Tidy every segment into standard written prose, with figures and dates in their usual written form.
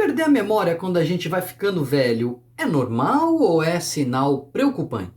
Perder a memória quando a gente vai ficando velho é normal ou é sinal preocupante?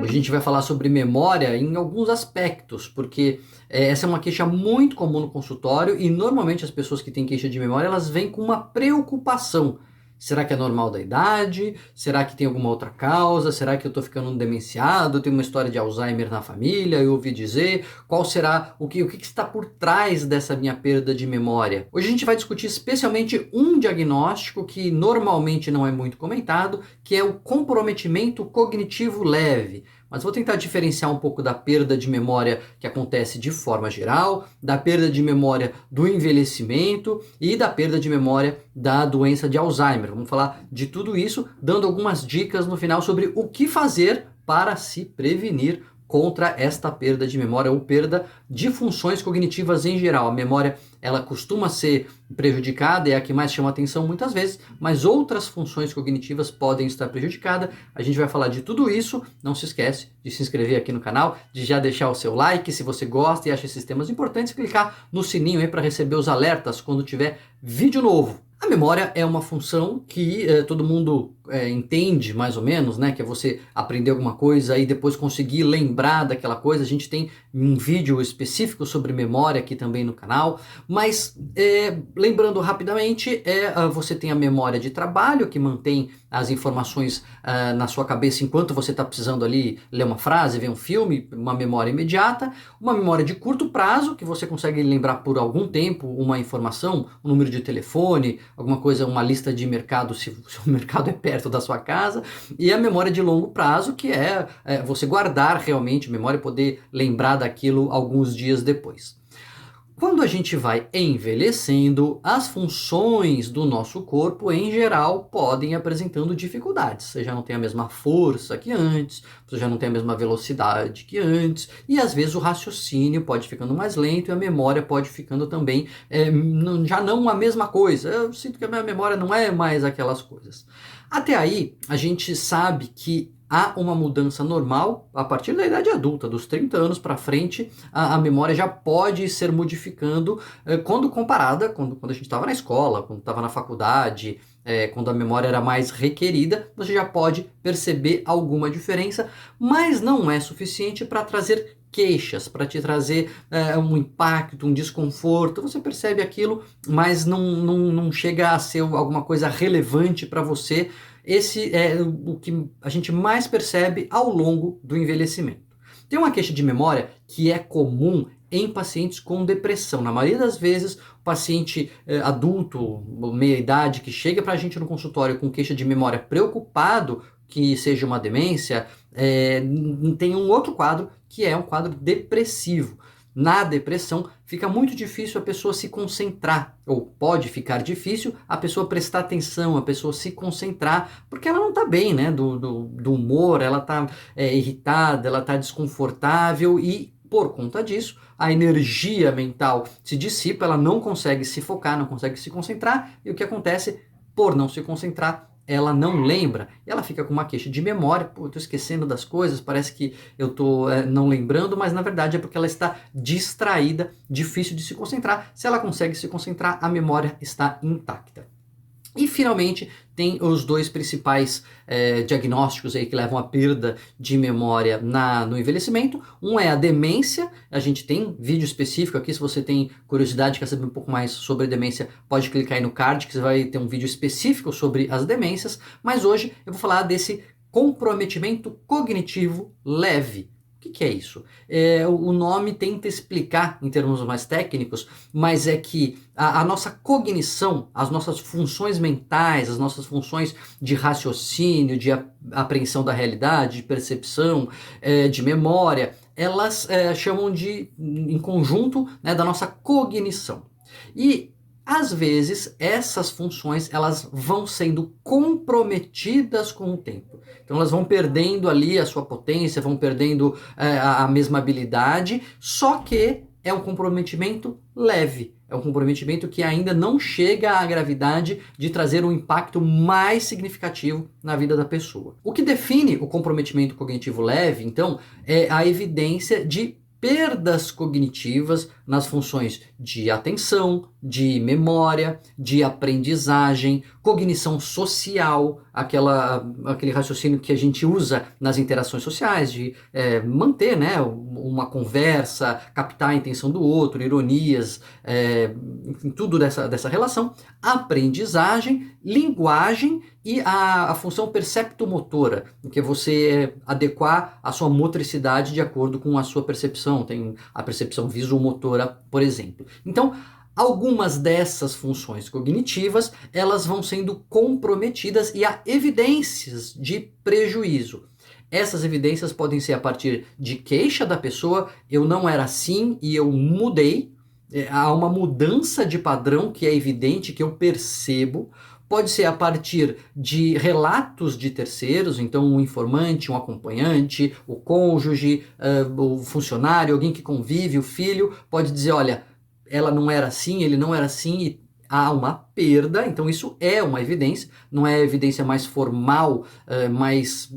Hoje a gente vai falar sobre memória em alguns aspectos, porque essa é uma queixa muito comum no consultório e normalmente as pessoas que têm queixa de memória, elas vêm com uma preocupação. Será que é normal da idade? Será que tem alguma outra causa? Será que eu estou ficando um demenciado? Tem uma história de Alzheimer na família? Eu ouvi dizer. Qual será? O que está por trás dessa minha perda de memória? Hoje a gente vai discutir especialmente um diagnóstico que normalmente não é muito comentado, que é o comprometimento cognitivo leve. Mas vou tentar diferenciar um pouco da perda de memória que acontece de forma geral, da perda de memória do envelhecimento e da perda de memória da doença de Alzheimer. Vamos falar de tudo isso, dando algumas dicas no final sobre o que fazer para se prevenir contra esta perda de memória ou perda de funções cognitivas em geral. A memória, ela costuma ser prejudicada, é a que mais chama atenção muitas vezes, mas outras funções cognitivas podem estar prejudicadas. A gente vai falar de tudo isso. Não se esquece de se inscrever aqui no canal, de já deixar o seu like se você gosta e acha esses temas importantes, clicar no sininho aí para receber os alertas quando tiver vídeo novo. A memória é uma função que todo mundo entende mais ou menos, né? Que é você aprender alguma coisa e depois conseguir lembrar daquela coisa. A gente tem um vídeo específico sobre memória aqui também no canal. Mas lembrando rapidamente, você tem a memória de trabalho, que mantém as informações na sua cabeça enquanto você está precisando ali ler uma frase, ver um filme, uma memória imediata. Uma memória de curto prazo, que você consegue lembrar por algum tempo uma informação, um número de telefone, alguma coisa, uma lista de mercado, se o mercado é perto da sua casa. E a memória de longo prazo, que é você guardar realmente memória e poder lembrar daquilo alguns dias depois. Quando a gente vai envelhecendo, as funções do nosso corpo, em geral, podem ir apresentando dificuldades. Você já não tem a mesma força que antes, você já não tem a mesma velocidade que antes, e às vezes o raciocínio pode ficando mais lento e a memória pode ficando também já não a mesma coisa. Eu sinto que a minha memória não é mais aquelas coisas. Até aí, a gente sabe que há uma mudança normal a partir da idade adulta, dos 30 anos para frente, a memória já pode ser modificando quando comparada, quando a gente estava na escola, quando estava na faculdade, quando a memória era mais requerida, você já pode perceber alguma diferença, mas não é suficiente para trazer queixas, para te trazer um impacto, um desconforto. Você percebe aquilo, mas não chega a ser alguma coisa relevante para você. Esse é o que a gente mais percebe ao longo do envelhecimento. Tem uma queixa de memória que é comum em pacientes com depressão. Na maioria das vezes, o paciente adulto, meia-idade, que chega para a gente no consultório com queixa de memória preocupado que seja uma demência, tem um outro quadro que é um quadro depressivo. Na depressão, fica muito difícil a pessoa se concentrar, ou pode ficar difícil a pessoa prestar atenção, a pessoa se concentrar, porque ela não está bem, né, do humor, ela está irritada, ela está desconfortável e, por conta disso, a energia mental se dissipa, ela não consegue se focar, não consegue se concentrar, e o que acontece? Por não se concentrar, ela não lembra, e ela fica com uma queixa de memória. Pô, eu tô esquecendo das coisas, parece que eu tô não lembrando, mas na verdade é porque ela está distraída, difícil de se concentrar. Se ela consegue se concentrar, a memória está intacta. E finalmente tem os dois principais diagnósticos aí que levam à perda de memória no envelhecimento. Um é a demência. A gente tem vídeo específico aqui, se você tem curiosidade, quer saber um pouco mais sobre demência, pode clicar aí no card que você vai ter um vídeo específico sobre as demências. Mas hoje eu vou falar desse comprometimento cognitivo leve. O que é isso? O nome tenta explicar em termos mais técnicos, mas é que a nossa cognição, as nossas funções mentais, as nossas funções de raciocínio, de apreensão da realidade, de percepção, de memória, elas chamam em conjunto, né, da nossa cognição. E às vezes, essas funções elas vão sendo comprometidas com o tempo. Então elas vão perdendo ali a sua potência, vão perdendo a mesma habilidade, só que é um comprometimento leve. É um comprometimento que ainda não chega à gravidade de trazer um impacto mais significativo na vida da pessoa. O que define o comprometimento cognitivo leve, então, é a evidência de perdas cognitivas nas funções de atenção, de memória, de aprendizagem, cognição social, aquele raciocínio que a gente usa nas interações sociais, de manter, né, uma conversa, captar a intenção do outro, ironias, enfim, tudo dessa relação, aprendizagem, linguagem e a função perceptomotora, que é você adequar a sua motricidade de acordo com a sua percepção. Tem a percepção visuomotora, por exemplo. Então, algumas dessas funções cognitivas, elas vão sendo comprometidas e há evidências de prejuízo. Essas evidências podem ser a partir de queixa da pessoa, eu não era assim e eu mudei, há uma mudança de padrão que é evidente, que eu percebo. Pode ser a partir de relatos de terceiros, então um informante, um acompanhante, o cônjuge, o funcionário, alguém que convive, o filho, pode dizer, olha, ela não era assim, ele não era assim, e há uma perda. Então isso é uma evidência, não é a evidência mais formal, mais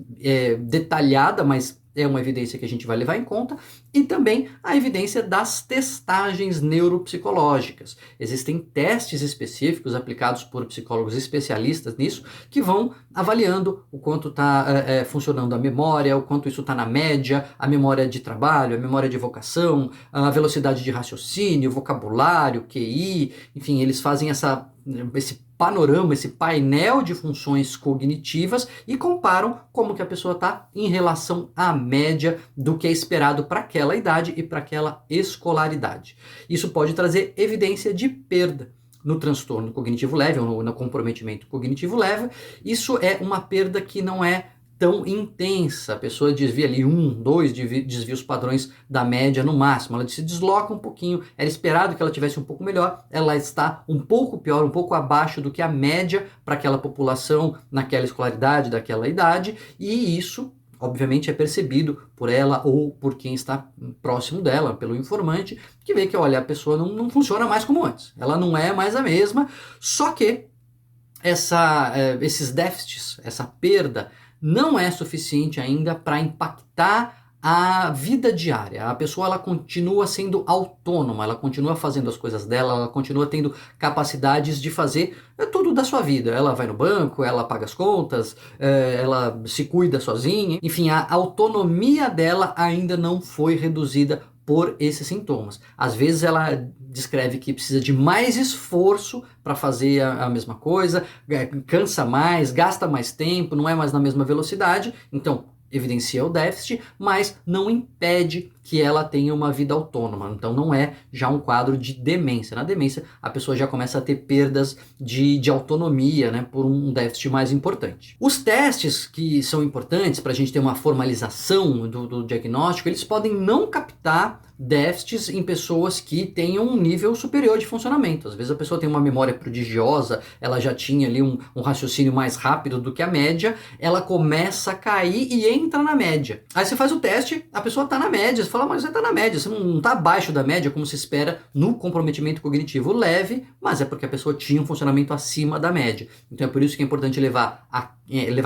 detalhada, mas é uma evidência que a gente vai levar em conta, e também a evidência das testagens neuropsicológicas. Existem testes específicos aplicados por psicólogos especialistas nisso, que vão avaliando o quanto está funcionando a memória, o quanto isso está na média, a memória de trabalho, a memória de vocação, a velocidade de raciocínio, vocabulário, QI, enfim, eles fazem esse panorama, esse painel de funções cognitivas e comparam como que a pessoa está em relação à média do que é esperado para aquela idade e para aquela escolaridade. Isso pode trazer evidência de perda no transtorno cognitivo leve ou no comprometimento cognitivo leve. Isso é uma perda que não é tão intensa, a pessoa desvia ali 2 desvios padrões da média no máximo, ela se desloca um pouquinho, era esperado que ela tivesse um pouco melhor, ela está um pouco pior, um pouco abaixo do que a média para aquela população, naquela escolaridade, daquela idade, e isso obviamente é percebido por ela ou por quem está próximo dela, pelo informante, que vê que, olha, a pessoa não funciona mais como antes, ela não é mais a mesma, só que esses déficits, essa perda, não é suficiente ainda para impactar a vida diária. A pessoa ela continua sendo autônoma, ela continua fazendo as coisas dela, ela continua tendo capacidades de fazer tudo da sua vida. Ela vai no banco, ela paga as contas, ela se cuida sozinha. Enfim, a autonomia dela ainda não foi reduzida por esses sintomas. Às vezes ela descreve que precisa de mais esforço para fazer a mesma coisa, cansa mais, gasta mais tempo, não é mais na mesma velocidade, então evidencia o déficit, mas não impede que ela tenha uma vida autônoma. Então não é já um quadro de demência. Na demência a pessoa já começa a ter perdas de autonomia, né, por um déficit mais importante. Os testes que são importantes para a gente ter uma formalização do diagnóstico, eles podem não captar déficits em pessoas que tenham um nível superior de funcionamento. Às vezes a pessoa tem uma memória prodigiosa, ela já tinha ali um raciocínio mais rápido do que a média, ela começa a cair e entra na média. Aí você faz o teste, a pessoa está na média, você fala, mas você está na média, você não está abaixo da média como se espera no comprometimento cognitivo leve, mas é porque a pessoa tinha um funcionamento acima da média. Então é por isso que é importante levar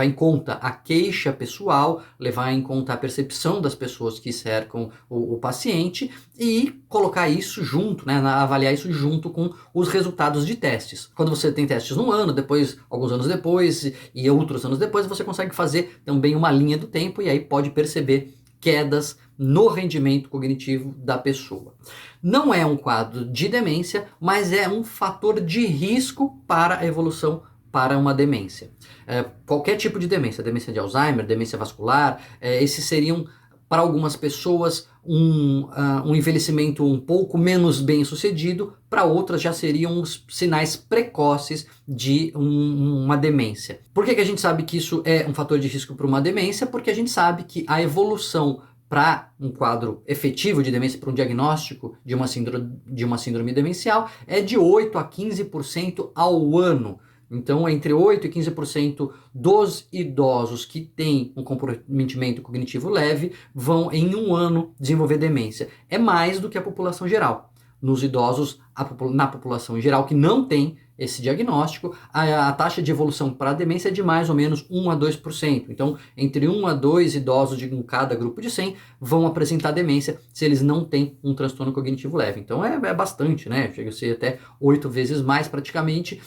em conta a queixa pessoal, levar em conta a percepção das pessoas que cercam o paciente e colocar isso junto, né, avaliar isso junto com os resultados de testes. Quando você tem testes num ano, depois, alguns anos depois e outros anos depois, você consegue fazer também uma linha do tempo e aí pode perceber quedas no rendimento cognitivo da pessoa. Não é um quadro de demência, mas é um fator de risco para a evolução para uma demência. Qualquer tipo de demência de Alzheimer, demência vascular, esses seriam, para algumas pessoas, um envelhecimento um pouco menos bem sucedido, para outras já seriam os sinais precoces de uma demência. Por que a gente sabe que isso é um fator de risco para uma demência? Porque a gente sabe que a evolução para um quadro efetivo de demência, para um diagnóstico de uma síndrome demencial, é de 8 a 15% ao ano. Então, entre 8% e 15% dos idosos que têm um comprometimento cognitivo leve vão, em um ano, desenvolver demência. É mais do que a população geral. nos idosos, na população em geral, que não tem esse diagnóstico, a taxa de evolução para a demência é de mais ou menos 1 a 2%. Então, entre 1 a 2 idosos de cada grupo de 100 vão apresentar demência se eles não têm um transtorno cognitivo leve. Então, é bastante, né? Chega a ser até 8 vezes mais praticamente.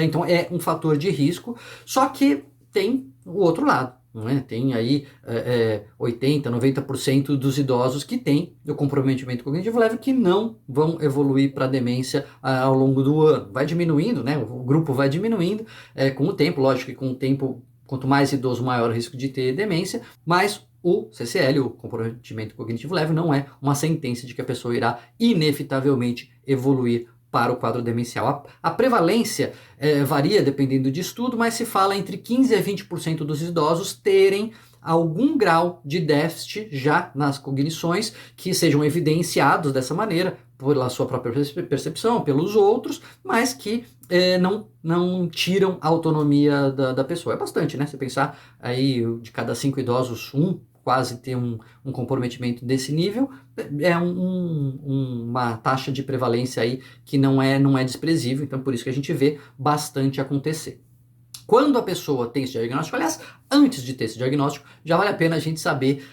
Então, é um fator de risco, só que tem o outro lado. Não é? Tem aí 80%, 90% dos idosos que têm o comprometimento cognitivo leve que não vão evoluir para demência ao longo do ano. Vai diminuindo, né? O grupo vai diminuindo com o tempo, lógico que com o tempo, quanto mais idoso, maior o risco de ter demência, mas o CCL, o comprometimento cognitivo leve, não é uma sentença de que a pessoa irá inevitavelmente evoluir para o quadro demencial. A prevalência varia dependendo de estudo, mas se fala entre 15% a 20% dos idosos terem algum grau de déficit já nas cognições que sejam evidenciados dessa maneira, pela sua própria percepção, pelos outros, mas que não tiram a autonomia da pessoa. É bastante, né? Se pensar aí de cada 5 idosos, quase ter um comprometimento desse nível, é uma taxa de prevalência aí que não é desprezível, então por isso que a gente vê bastante acontecer. Quando a pessoa tem esse diagnóstico, aliás, antes de ter esse diagnóstico, já vale a pena a gente saber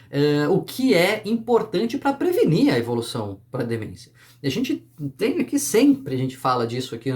o que é importante para prevenir a evolução para a demência. E a gente tem aqui sempre, a gente fala disso aqui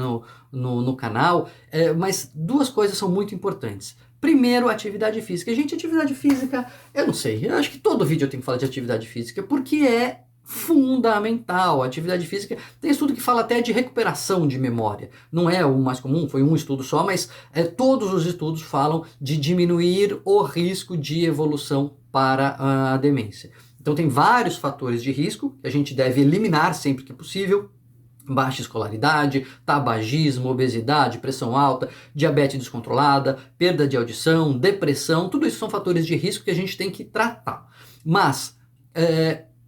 no canal, mas duas coisas são muito importantes. Primeiro, atividade física. Gente, atividade física, eu não sei, eu acho que todo vídeo eu tenho que falar de atividade física, porque é fundamental. A atividade física, tem estudo que fala até de recuperação de memória. Não é o mais comum, foi um estudo só, mas todos os estudos falam de diminuir o risco de evolução para a demência. Então tem vários fatores de risco que a gente deve eliminar sempre que possível. Baixa escolaridade, tabagismo, obesidade, pressão alta, diabetes descontrolada, perda de audição, depressão, tudo isso são fatores de risco que a gente tem que tratar. Mas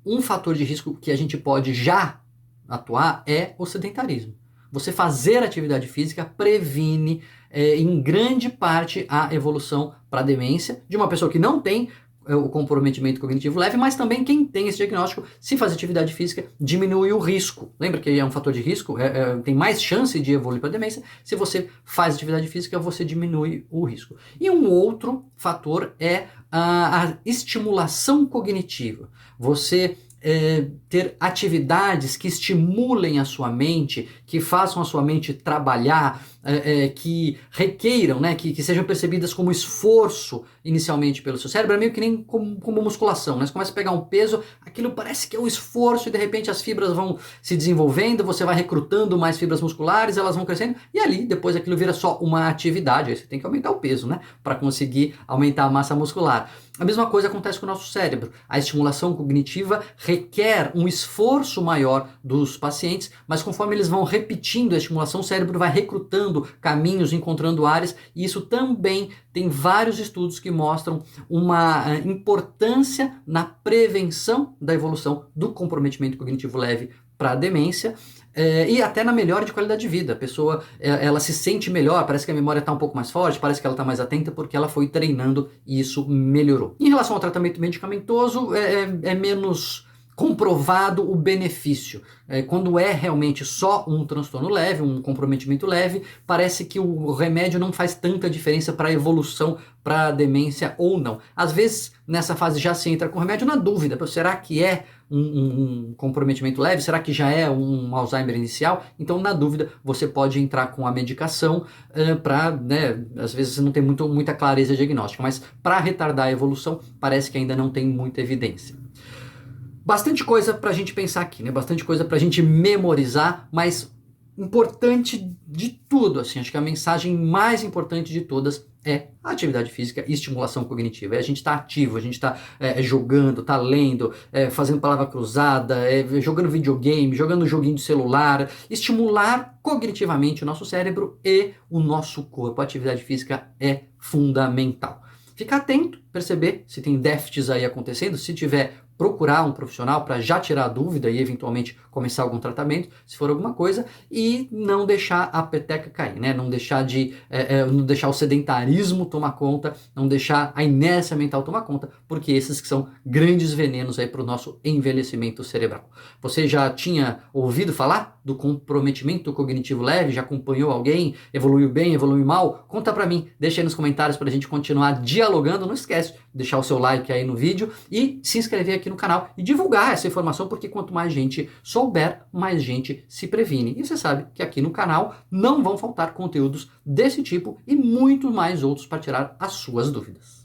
um fator de risco que a gente pode já atuar é o sedentarismo. Você fazer atividade física previne em grande parte a evolução para a demência de uma pessoa que não tem o comprometimento cognitivo leve, mas também quem tem esse diagnóstico, se faz atividade física, diminui o risco. Lembra que é um fator de risco? Tem mais chance de evoluir para demência. Se você faz atividade física, você diminui o risco. E um outro fator é a estimulação cognitiva. Você ter atividades que estimulem a sua mente, que façam a sua mente trabalhar, que requeiram, né, que sejam percebidas como esforço inicialmente pelo seu cérebro, é meio que nem como musculação, né? Você começa a pegar um peso, aquilo parece que é um esforço e de repente as fibras vão se desenvolvendo, você vai recrutando mais fibras musculares, elas vão crescendo e ali depois aquilo vira só uma atividade, aí você tem que aumentar o peso, né, para conseguir aumentar a massa muscular. A mesma coisa acontece com o nosso cérebro. A estimulação cognitiva requer um esforço maior dos pacientes, mas conforme eles vão repetindo a estimulação, o cérebro vai recrutando caminhos, encontrando áreas, e isso também tem vários estudos que mostram uma importância na prevenção da evolução do comprometimento cognitivo leve para a demência, e até na melhora de qualidade de vida. A pessoa ela se sente melhor, parece que a memória está um pouco mais forte, parece que ela está mais atenta porque ela foi treinando e isso melhorou. Em relação ao tratamento medicamentoso, é menos comprovado o benefício. Quando é realmente só um transtorno leve, um comprometimento leve, parece que o remédio não faz tanta diferença para a evolução para a demência ou não. Às vezes, nessa fase já se entra com remédio na dúvida, será que é um comprometimento leve? Será que já é um Alzheimer inicial? Então, na dúvida, você pode entrar com a medicação para, né, às vezes você não tem muita clareza diagnóstica, mas para retardar a evolução, parece que ainda não tem muita evidência. Bastante coisa para a gente pensar aqui, né? Bastante coisa para a gente memorizar, mas importante de tudo, assim, acho que a mensagem mais importante de todas é a atividade física e estimulação cognitiva. A gente está ativo, a gente está jogando, está lendo, fazendo palavra cruzada, jogando videogame, jogando joguinho de celular, estimular cognitivamente o nosso cérebro e o nosso corpo. A atividade física é fundamental. Ficar atento, perceber se tem déficits aí acontecendo, se tiver, procurar um profissional para já tirar a dúvida e eventualmente começar algum tratamento, se for alguma coisa, e não deixar a peteca cair, né? Não deixar o sedentarismo tomar conta, não deixar a inércia mental tomar conta, porque esses que são grandes venenos aí para o nosso envelhecimento cerebral. Você já tinha ouvido falar do comprometimento cognitivo leve? Já acompanhou alguém? Evoluiu bem, evoluiu mal? Conta para mim, deixa aí nos comentários para a gente continuar dialogando. Não esquece de deixar o seu like aí no vídeo e se inscrever aqui no canal e divulgar essa informação, porque quanto mais gente souber, mais gente se previne. E você sabe que aqui no canal não vão faltar conteúdos desse tipo e muito mais outros para tirar as suas dúvidas.